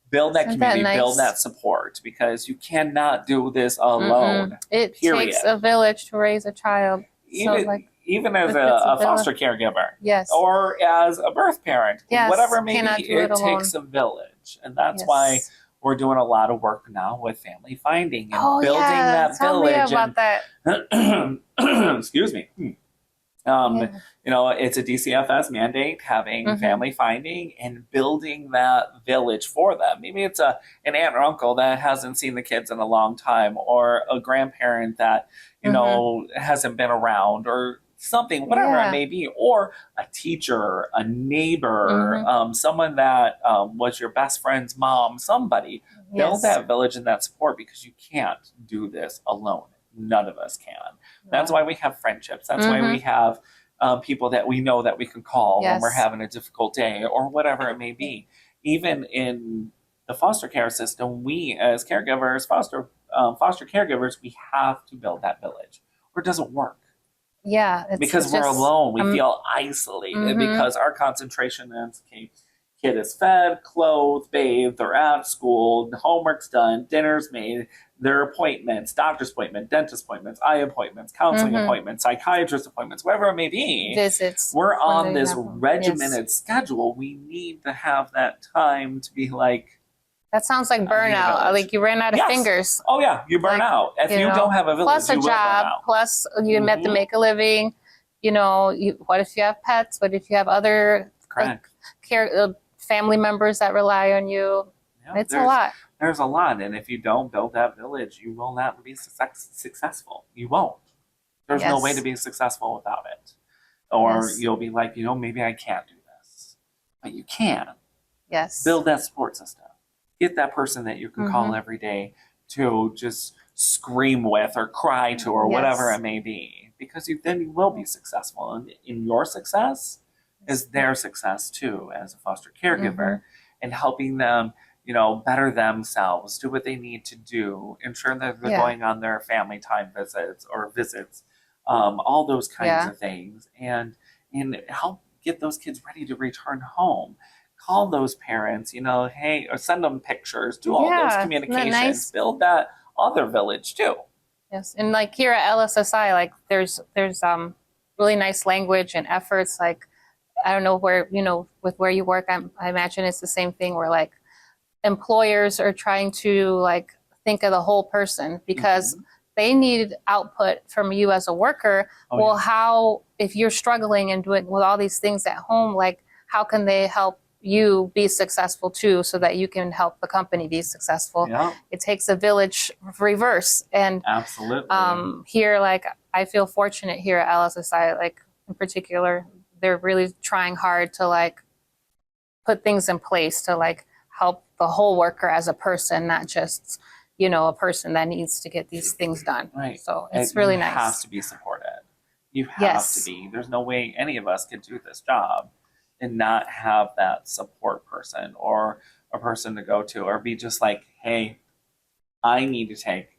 build that community, build that support, because you cannot do this alone. It takes a village to raise a child. Even as a foster caregiver, or as a birth parent, whatever it may be, it takes a village. And that's why we're doing a lot of work now with family finding and building that village. Tell me about that. Excuse me. It's a DCFS mandate, having family finding and building that village for them. Maybe it's an aunt or uncle that hasn't seen the kids in a long time, or a grandparent that, hasn't been around, or something, whatever it may be, or a teacher, a neighbor, someone that was your best friend's mom, somebody. Build that village and that support, because you can't do this alone. None of us can. That's why we have friendships. That's why we have people that we know that we can call when we're having a difficult day, or whatever it may be. Even in the foster care system, we as caregivers, foster caregivers, we have to build that village, or it doesn't work. Yeah, because we're alone. We feel isolated because our concentration is, okay, kid is fed, clothed, bathed, they're at school, homework's done, dinner's made, their appointments, doctor's appointment, dentist appointments, eye appointments, counseling appointments, psychiatrist appointments, whatever it may be. Visits. We're on this regimented schedule. We need to have that time to be like. That sounds like burnout. Like you ran out of fingers. Oh yeah, you burn out. If you don't have a village, plus a job, plus you have to make a living. You know, what if you have pets? What if you have other family members that rely on you? Yeah, it's a lot. There's a lot, and if you don't build that village, you will not be successful. You won't. There's no way to be successful without it. Or you'll be like, maybe I can't do this, but you can. Yes. Build that support system. Get that person that you can call every day to just scream with or cry to or whatever it may be, because then you will be successful. And in your success is their success too, as a foster caregiver, and helping them, better themselves, do what they need to do, ensure that they're going on their family time visits, all those kinds of things, and help get those kids ready to return home. Call those parents, hey, or send them pictures, do all those communications, build that other village too. Yes, and like here at LSSI, like there's really nice language and efforts. Like I don't know where with where you work, I imagine it's the same thing where like employers are trying to like think of the whole person because they need output from you as a worker. How if you're struggling and doing with all these things at home, like how can they help you be successful too, so that you can help the company be successful? It takes a village reverse. And absolutely, here, like I feel fortunate here at LSSI, like in particular, they're really trying hard to like put things in place to like help the whole worker as a person, not just a person that needs to get these things done. Right. So it's really nice. You have to be supported. You have to be. There's no way any of us could do this job and not have that support person or a person to go to, or be just like, hey, I need to take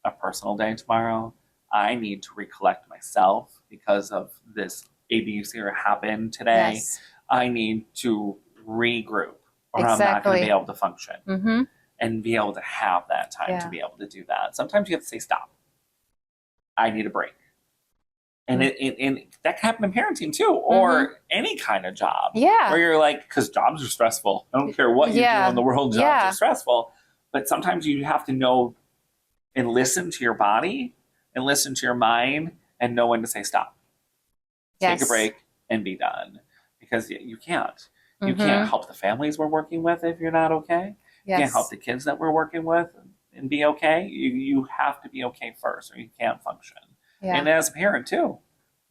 a personal day tomorrow. I need to recollect myself because of this ABC or happened today. I need to regroup, or I'm not going to be able to function and be able to have that time to be able to do that. Sometimes you have to say, stop. I need a break. And that can happen in parenting too, or any kind of job. Where you're like, because jobs are stressful. I don't care what you do in the world, jobs are stressful. But sometimes you have to know and listen to your body and listen to your mind and know when to say stop. Take a break and be done. Because you can't. You can't help the families we're working with if you're not okay. You can't help the kids that we're working with and be okay. You have to be okay first, or you can't function. And as a parent too,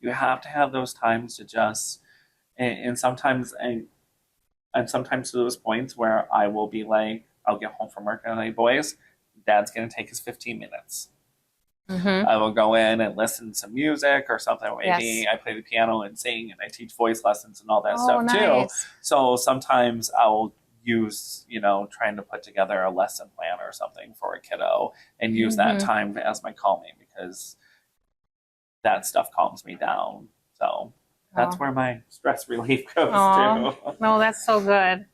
you have to have those times to just, and sometimes to those points where I will be like, I'll get home from work and I'm like, boys, Dad's going to take his 15 minutes. I will go in and listen to some music or something. Maybe I play the piano and sing, and I teach voice lessons and all that stuff too. So sometimes I'll use, trying to put together a lesson plan or something for a kiddo and use that time as my calming, because that stuff calms me down. So that's where my stress relief goes to. No, that's so good.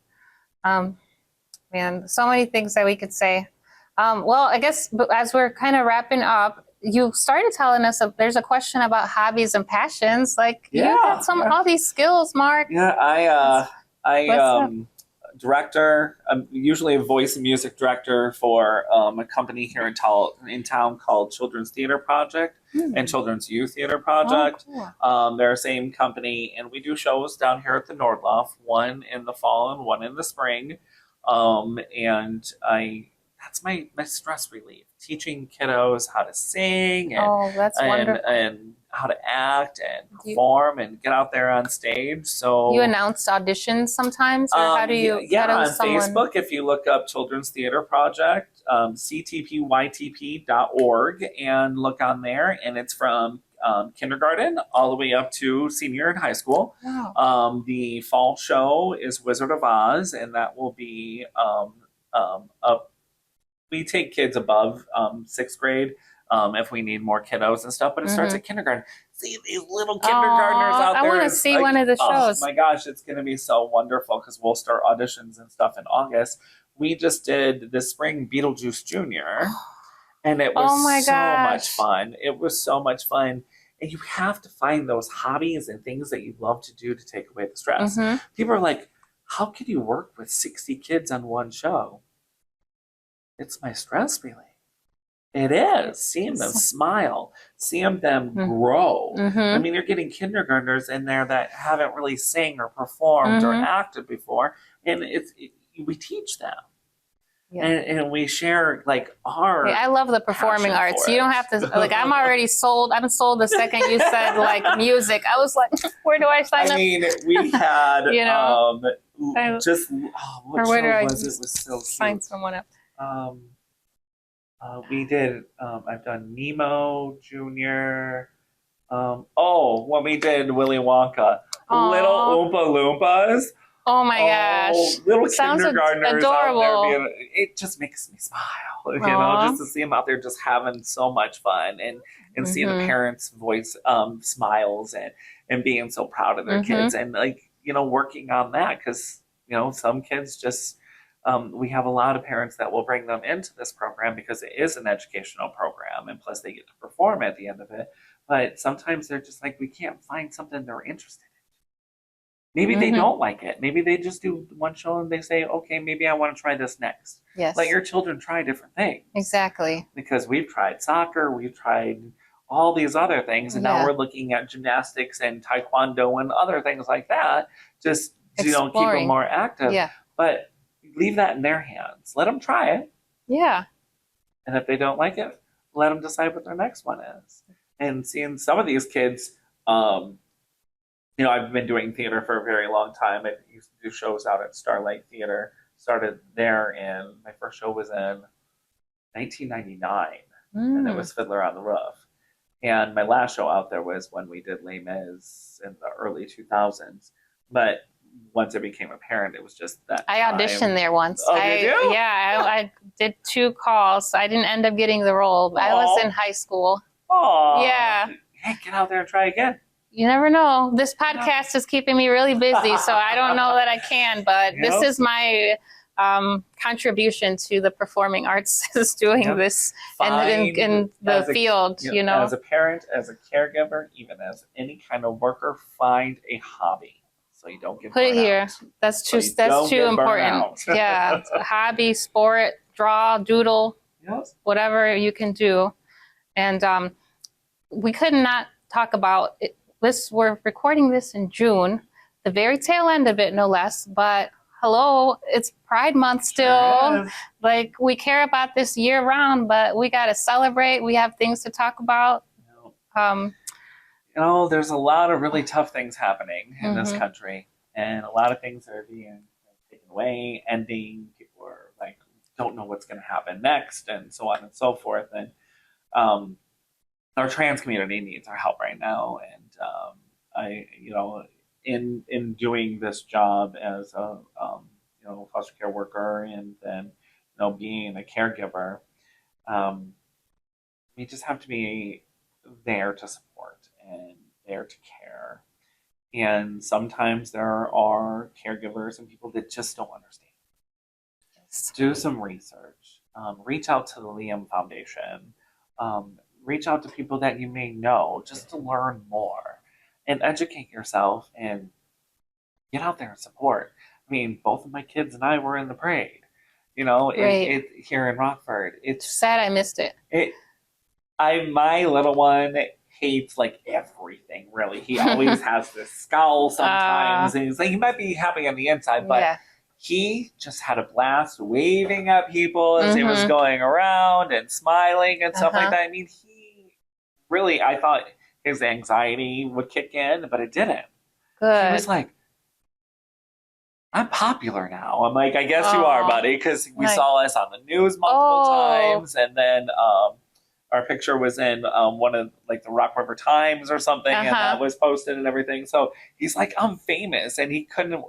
Man, so many things that we could say. Well, I guess as we're kind of wrapping up, you started telling us there's a question about hobbies and passions. Like you got all these skills, Mark. Yeah, I director. I'm usually a voice and music director for a company here in town called Children's Theater Project and Children's Youth Theater Project. They're the same company, and we do shows down here at the Nordloff, one in the fall and one in the spring. And that's my stress relief, teaching kiddos how to sing and, that's wonderful. And how to act and perform and get out there on stage. So you announce auditions sometimes, or how do you? On Facebook, if you look up Children's Theater Project, ctpytp.org, and look on there, and it's from kindergarten all the way up to senior in high school. The fall show is Wizard of Oz, and that will be up. We take kids above 6th grade if we need more kiddos and stuff. But it starts at kindergarten. See these little Aw, kindergartners out there. I want to It's see like, one of the oh shows. my gosh, it's going to be so wonderful because we'll start auditions and stuff in August. We just did this spring Beetlejuice Junior, and it was Oh my so much gosh. fun. It was so much fun. And you have to find those hobbies and things that you love to do to take away the stress. People are like, how can you work with 60 kids on one show? It's my stress relief. It is. Seeing them smile, seeing them grow. I mean, you're getting kindergartners in there that haven't really sang or performed or acted before, and we teach them. Yeah. And we share like our. I love the performing passion arts. for You don't it. have to, like, I'm already sold. I'm sold the second you said like music. I was like, where do I sign I up? mean, we had You know, just what or where show do I was it? It was so sign cute. someone up? We did. I've done Nemo Junior. When we did Willy Wonka, Aw. little Oompa Loompas. Oh my gosh. Little Sounds kindergartners adorable. out there it just makes me smile, Aw. just to see them out there just having so much fun and see the parents' voice smiles and being so proud of their kids and like working on that because some kids just we have a lot of parents that will bring them into this program because it is an educational program and plus they get to perform at the end of it. But sometimes they're just like, we can't find something they're interested in. Maybe they don't like it. Maybe they just do one show and they say, okay, maybe I want to try this next. Yes. Let your children try different things. Exactly. Because we've tried soccer, we've tried all these other things, and now we're looking at gymnastics and taekwondo and other things like that, just to keep them more active. Yeah. But leave that in their hands. Let them try it. Yeah. And if they don't like it, let them decide what their next one is. And seeing some of these kids, I've been doing theater for a very long time. I used to do shows out at Starlight Theater. Started there, and my first show was in 1999, and it was Fiddler on the Roof. And my last show out there was when we did Les Mis in the early 2000s. But once I became a parent, it was just that I auditioned there once. Oh, did you? Yeah, I did 2 calls. I didn't end up getting the role. But I was in high school. Oh, yeah. Hey, get out there and try again. You never know. This podcast is keeping me really busy, so I don't know that I can. But this is my contribution to the performing arts is doing this in the field. As a parent, as a caregiver, even as any kind of worker, find a hobby so you don't get put it burnt here. out. That's too important. Yeah, hobby, sport, draw, doodle, whatever you can do. And we could not talk about it. We're recording this in June, the very tail end of it, no less. But hello, it's Pride Month still. Sure is. Like, we care about this year round, but we got to celebrate. We have things to talk about. There's a lot of really tough things happening in this country, and a lot of things are being taken away, ending. People are like, don't know what's going to happen next, and so on and so forth. And our trans community needs our help right now, and in doing this job as a foster care worker, and then being a caregiver, we just have to be there to support and there to care. And sometimes there are caregivers and people that just don't understand. Yes. Do some research. Reach out to the Liam Foundation. Reach out to people that you may know just to learn more and educate yourself and get out there and support. I mean, both of my kids and I were in the parade, here in Rockford. It's sad I missed it. My little one hates like everything, really. He always has this scowl sometimes, and he's like, he might be happy on the inside, but he just had a blast waving at people as he was going around and smiling and stuff like that. I mean, I thought his anxiety would kick in, but it didn't. Good. He was like, I'm popular now. I'm like, I guess you are, buddy, because we saw us on the news multiple times, and then our picture was in one of like the Rock River Times or something, and that was posted and everything. So he's like, I'm famous, and he couldn't.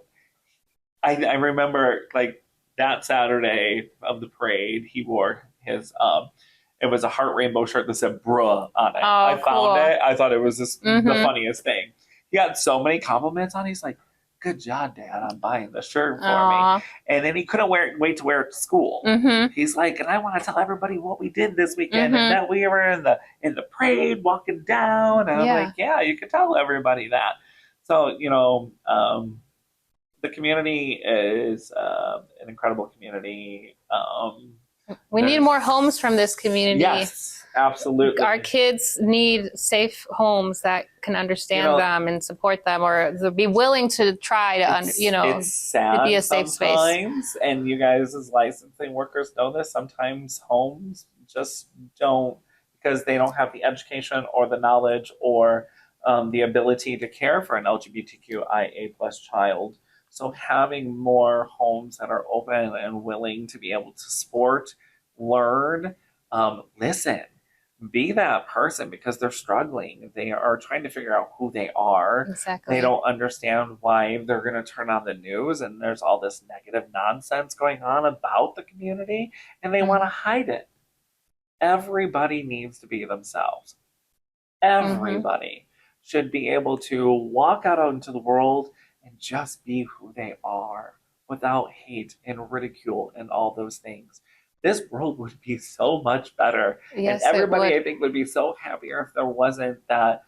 I remember like that Saturday of the parade, he wore his it was a heart rainbow shirt that said bruh on it. Oh, I found cool. it. I thought it was just the Mhm. funniest thing. He got so many compliments on it. He's like, good job, Dad, on buying the shirt for me. Aw. And then he couldn't wait to wear it to school. Mhm. He's like, and I want to tell everybody what we did this weekend, Mhm. and that we were in the parade walking down. And I'm Yeah. like, yeah, you can tell everybody that. So the community is an incredible community. We need more homes from this community. Yes, absolutely. Our kids need safe homes that can understand them and support them, or be willing to try to, it's sad to be a safe space. sometimes, and you guys as licensing workers know this. Sometimes homes just don't, because they don't have the education or the knowledge or the ability to care for an LGBTQIA plus child. So having more homes that are open and willing to be able to support, learn, listen, be that person, because they're struggling. They are trying to figure out who they are. Exactly. They don't understand why they're going to turn on the news and there's all this negative nonsense going on about the community, and they want to hide it. Everybody needs to be themselves. Everybody should be able to walk out into the world and just be who they are without hate and ridicule and all those things. This world would be so much better. Yes, and everybody, it would. I think, would be so happier if there wasn't that,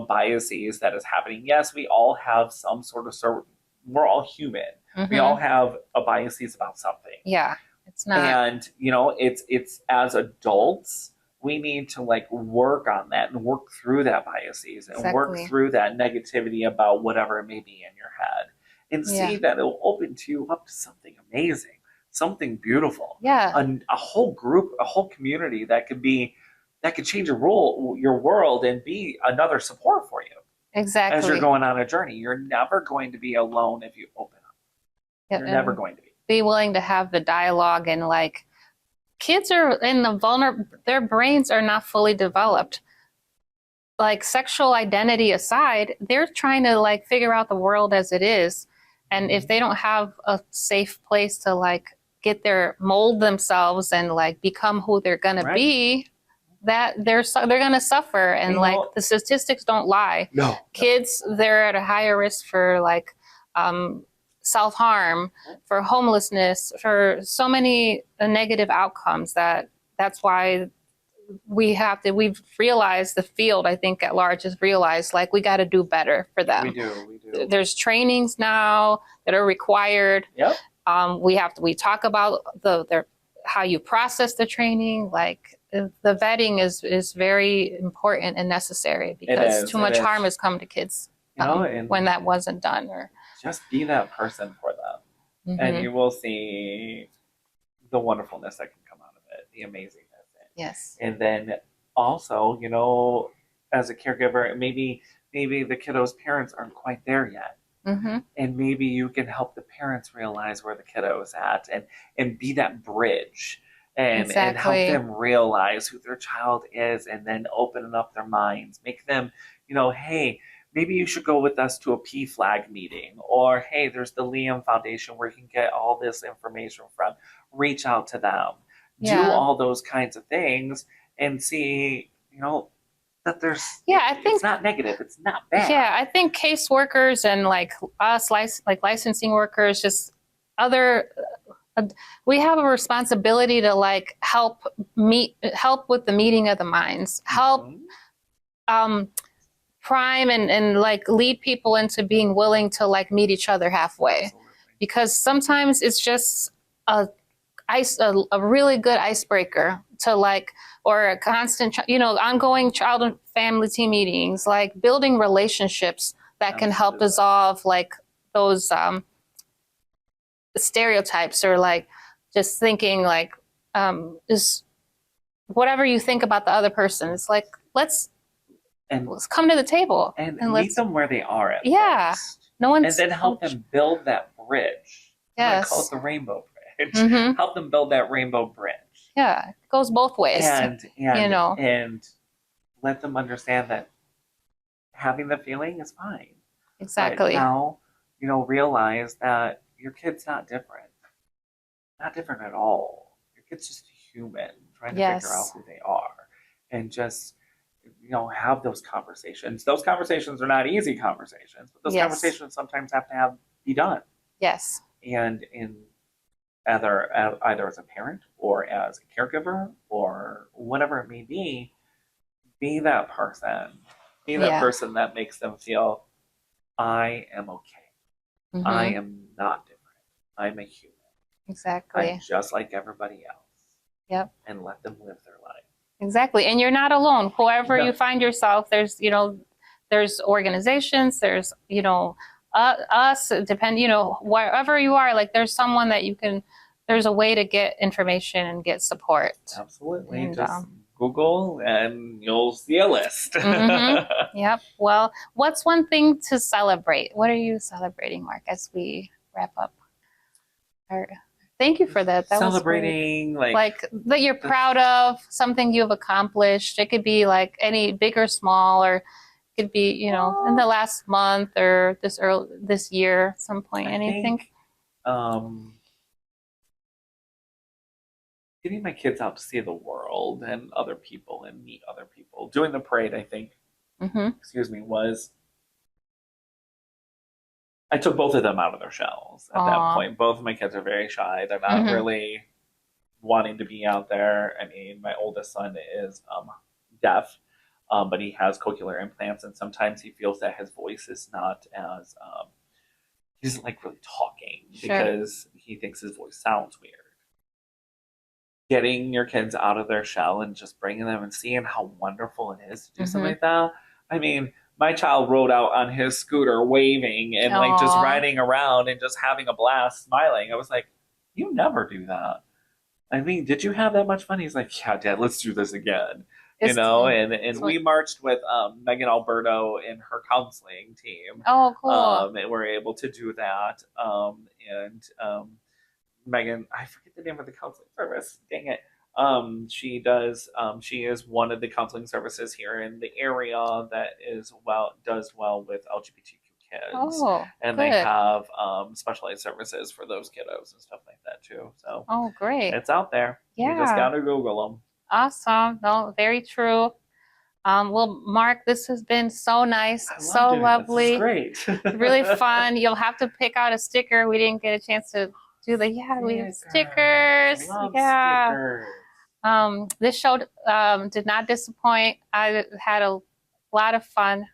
biases that is happening. Yes, we all have some sort of, we're all human. We all have a biases about something. Yeah, it's not. And, it's as adults, we need to work on that and work through that biases and work through that negativity about whatever it may be in your head, and see that it'll open you up to something amazing, something beautiful. Yeah. A whole group, a whole community that could change your world and be another support for you. Exactly. As you're going on a journey. You're never going to be alone if you open up. Yep. You're never going to be. Be willing to have the dialogue, and kids are in the their brains are not fully developed. Sexual identity aside, they're trying to figure out the world as it is. And if they don't have a safe place to get their mold themselves and become who they're gonna be, that they're gonna suffer. And the statistics don't lie. No. Kids, they're at a higher risk for self-harm, for homelessness, for so many negative outcomes. That's why we've realized, the field, I think at large, has realized we got to do better for them. We do. There's trainings now that are required. Yep. We talk about how you process the training. The vetting is very important and necessary, because too much harm has come to kids when that wasn't done. Or just be that person for them, and you will see the wonderfulness that can come out of it, the amazingness. Yes. And then also, as a caregiver, maybe the kiddo's parents aren't quite there yet. And maybe you can help the parents realize where the kiddo is at, and be that bridge, and help them realize who their child is, and then open up their minds, make them, hey, maybe you should go with us to a PFLAG meeting, or hey, there's the Liam Foundation where you can get all this information from. Reach out to them. Do all those kinds of things, and see, that there's, I think it's not negative, it's not bad. Yeah, I think caseworkers and us, licensing workers, just we have a responsibility to help with the meeting of the minds, help prime and lead people into being willing to meet each other halfway. Absolutely. Because sometimes it's just a really good icebreaker to or a constant, ongoing child and family team meetings, building relationships that can help dissolve those stereotypes, or just thinking just whatever you think about the other person. It's let's come to the table and let's meet them where they are at first. And then help them build that bridge. Yes. I call it the rainbow bridge. Help them build that rainbow bridge. Yeah, it goes both ways. And let them understand that having the feeling is fine. Exactly. But now, realize that your kid's not different. Not different at all. Your kid's just a human trying to figure out who they are, and just, have those conversations. Those conversations are not easy conversations, but those conversations sometimes have to be done. Yes. And either as a parent or as a caregiver or whatever it may be that person. Be that person that makes them feel, I am okay. Mm-hmm. I am not different. I'm a human. Exactly. I'm just like everybody else. Yep. And let them live their life. Exactly. And you're not alone. Whoever you find yourself, there's, there's organizations, there's, us, wherever you are, like there's someone that there's a way to get information and get support. Absolutely. And, just Google and you'll see a list. Mm-hmm. Yep. Well, what's one thing to celebrate? What are you celebrating, Mark, as we wrap up? Thank you for that. That celebrating was like that you're proud of, something you've accomplished. It could be like any big or small, or it could be, in the last month or this year at some point. Anything? Getting my kids out to see the world and other people and meet other people. Doing the parade, I think, was, I took both of them out of their shells at that point. Both of my kids are very shy. They're not really wanting to be out there. I mean, my oldest son is deaf, but he has cochlear implants, and sometimes he feels that his voice is not as, he doesn't like really talking because he thinks his voice sounds weird. Getting your kids out of their shell and just bringing them and seeing how wonderful it is to do something like that. I mean, my child rode out on his scooter waving and like just riding around and just having a blast, smiling. I was like, you never do that. I mean, did you have that much fun? He's like, yeah, Dad, let's do this again. And we marched with Megan Alberto and her counseling team. Oh, cool. And we're able to do that. Megan, I forget the name of the counseling service. Dang it. She is one of the counseling services here in the area that does well with LGBTQ kids. And they have specialized services for those kiddos and stuff like that too. So great. It's out there. You just gotta Google them. Awesome. No, very true. Well, Mark, this has been so nice, so lovely. This is great. Really fun. You'll have to pick out a sticker. We didn't get a chance to do we have stickers. Stickers. This show did not disappoint. I had a lot of fun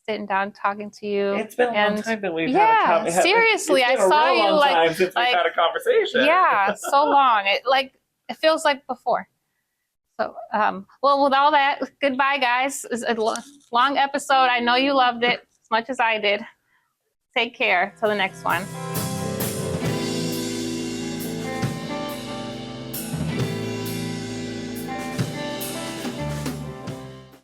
sitting down talking to you. It's been a long time that we've had a seriously, I saw you like since we've had a conversation. Yeah, so long. It feels like before. So, well, with all that, goodbye, guys. It's a long episode. I know you loved it as much as I did. Take care. Till the next one.